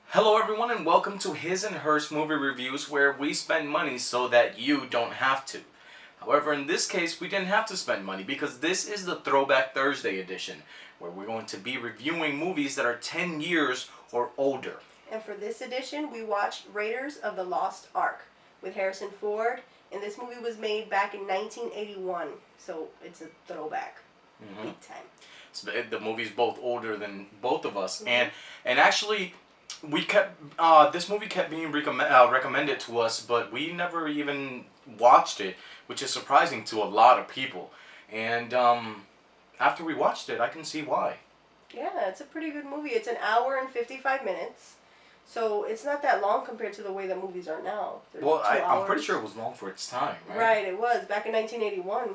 Hello everyone and welcome to His and Hers Movie Reviews, where we spend money so that you don't have to. However, in this case, we didn't have to spend money because this is the Throwback Thursday edition, where we're going to be reviewing movies that are 10 years or older. And for this edition, we watched Raiders of the Lost Ark with Harrison Ford, and this movie was made back in 1981, so it's a throwback, big time. So the movie's both older than both of us, and actually, this movie kept being recommended to us, but we never even watched it, which is surprising to a lot of people. And after we watched it, I can see why. Yeah, it's a pretty good movie. It's an hour and 55 minutes, so it's not that long compared to the way that movies are now. Well, I'm pretty sure it was long for its time, right? Right, it was, back in 1981.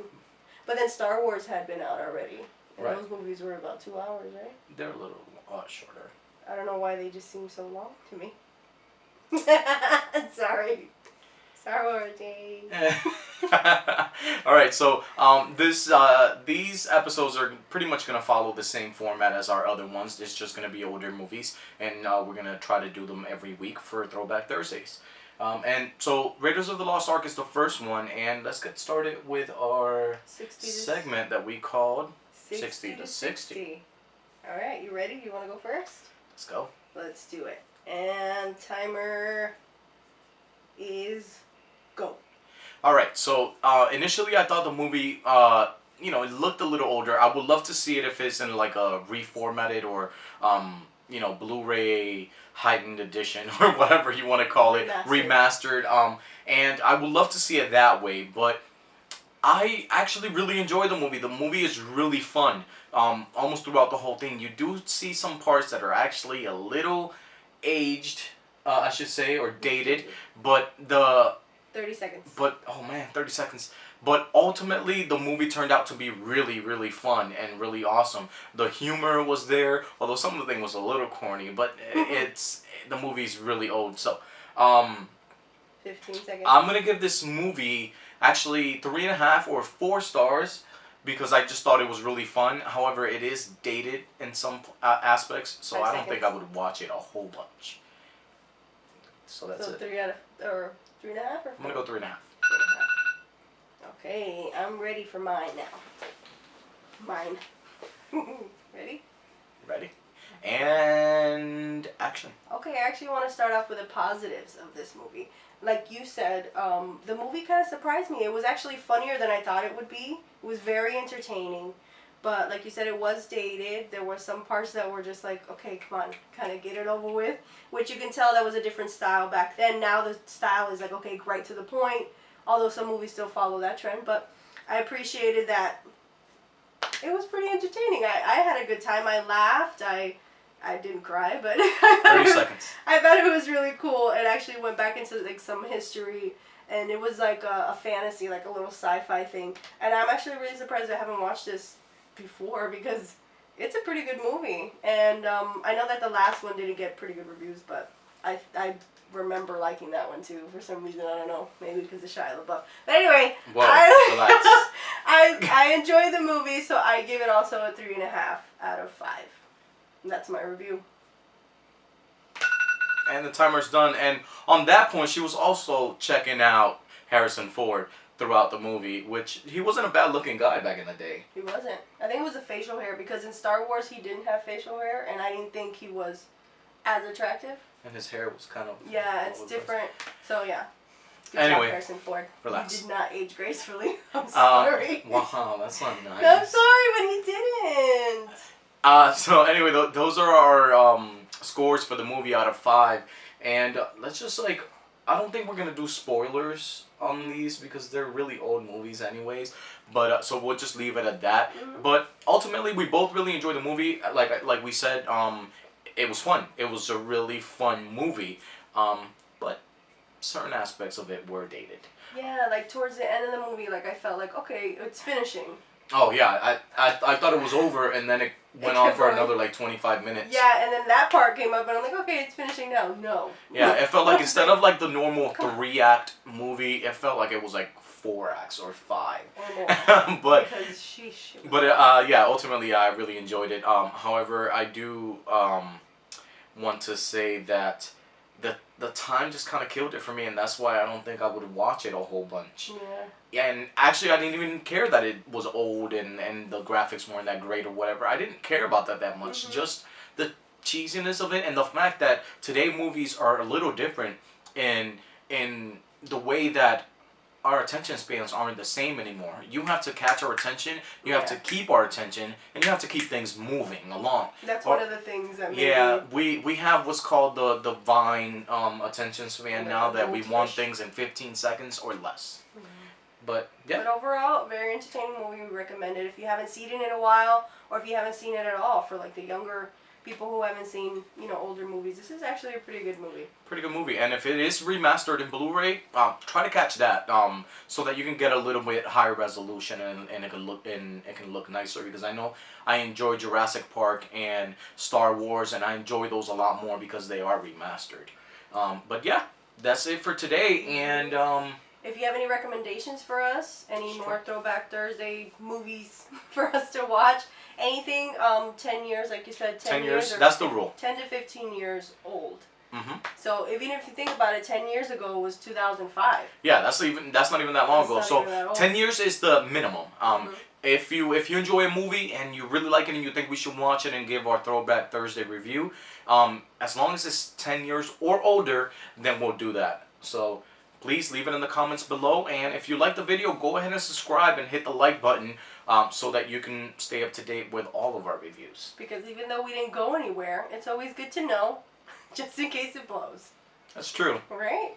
But then Star Wars had been out already, and Right. those movies were about 2 hours, right? They're a little shorter. I don't know why they just seem so long to me. Sorry. Star Wars Day. Alright, so these episodes are pretty much going to follow the same format as our other ones. It's just going to be older movies, and we're going to try to do them every week for Throwback Thursdays. And so Raiders of the Lost Ark is the first one, and let's get started with our segment that we called 60 to 60. Alright, you ready? You want to go first? Let's go. Let's do it. And timer is go. Alright, so initially I thought the movie, it looked a little older. I would love to see it if it's in like a reformatted or, Blu-ray heightened edition or whatever you want to call it. Remastered. And I would love to see it that way, but I actually really enjoy the movie. The movie is really fun. Almost throughout the whole thing. You do see some parts that are actually a little aged, I should say, or dated, but 30 seconds. But, oh man, 30 seconds. But ultimately, the movie turned out to be really, really fun and really awesome. The humor was there, although some of the thing was a little corny, but the movie's really old. So, 15 seconds. I'm going to give this movie actually 3.5 or 4 stars because I just thought it was really fun. However, it is dated in some aspects, so I don't think I would watch it a whole bunch. So that's it. 3 out of, or 3.5 or 4? I'm going to go 3.5. Okay, I'm ready for mine now. Mine. Ready? Ready? And action. Okay, I actually want to start off with the positives of this movie. Like you said, the movie kind of surprised me. It was actually funnier than I thought it would be. It was very entertaining. But like you said, it was dated. There were some parts that were just like, okay, come on, kind of get it over with. Which you can tell that was a different style back then. Now the style is like, okay, right to the point. Although some movies still follow that trend. But I appreciated that it was pretty entertaining. I had a good time. I laughed. I didn't cry, but 30 seconds. I thought it was really cool. It actually went back into like some history, and it was like a fantasy, like a little sci-fi thing. And I'm actually really surprised I haven't watched this before because it's a pretty good movie. And I know that the last one didn't get pretty good reviews, but I remember liking that one too for some reason. I don't know, maybe because of Shia LaBeouf. But anyway, whoa, relax. I enjoyed the movie, so I give it also a 3.5 out of 5. And that's my review. And the timer's done. And on that point, she was also checking out Harrison Ford throughout the movie, which he wasn't a bad-looking guy back in the day. He wasn't. I think it was the facial hair, because in Star Wars he didn't have facial hair, and I didn't think he was as attractive. And his hair was kind of... Yeah, it's different. So, yeah. Good anyway, job, Harrison Ford. Relax. He did not age gracefully. I'm sorry. Wow, that's not nice. I'm sorry, but he didn't. So anyway, those are our scores for the movie out of 5. And let's just I don't think we're going to do spoilers on these because they're really old movies anyways. But so we'll just leave it at that. Mm-hmm. But ultimately, we both really enjoyed the movie. Like we said, it was fun. It was a really fun movie. But certain aspects of it were dated. Yeah, like towards the end of the movie, like I felt like, okay, it's finishing. Oh yeah, I thought it was over, and then it went on for another like 25 minutes. Yeah, and then that part came up, and I'm like, okay, it's finishing now. No. Yeah, it felt like instead of like the normal 3-act movie, it felt like it was like 4 acts or 5. Or more. but Because sheesh. yeah, ultimately I really enjoyed it. However, I do want to say that the time just kind of killed it for me, and that's why I don't think I would watch it a whole bunch. Yeah, and actually I didn't even care that it was old and the graphics weren't that great or whatever. I didn't care about that much. Mm-hmm. Just the cheesiness of it and the fact that today movies are a little different in the way that our attention spans aren't the same anymore. You have to catch our attention, you have to keep our attention, and you have to keep things moving along. That's one of the things that maybe... Yeah, we have what's called the Vine attention span now, that we want things in 15 seconds or less. Mm-hmm. But yeah. But overall, very entertaining movie. We recommend it if you haven't seen it in a while, or if you haven't seen it at all. For like the younger people who haven't seen, older movies, this is actually a pretty good movie. Pretty good movie, and if it is remastered in Blu-ray, try to catch that, so that you can get a little bit higher resolution and it can look nicer. Because I know I enjoy Jurassic Park and Star Wars, and I enjoy those a lot more because they are remastered. But yeah, that's it for today, and if you have any recommendations for us, any more Throwback Thursday movies for us to watch, anything 10 years, like you said, 10 years. That's the rule. 10 to 15 years old. Mm-hmm. So even if you think about it, 10 years ago was 2005. Yeah, that's not even that long ago. So 10 years is the minimum. If you enjoy a movie and you really like it and you think we should watch it and give our Throwback Thursday review, as long as it's 10 years or older, then we'll do that. So please leave it in the comments below, and if you like the video, go ahead and subscribe and hit the like button, so that you can stay up to date with all of our reviews. Because even though we didn't go anywhere, it's always good to know, just in case it blows. That's true. Right?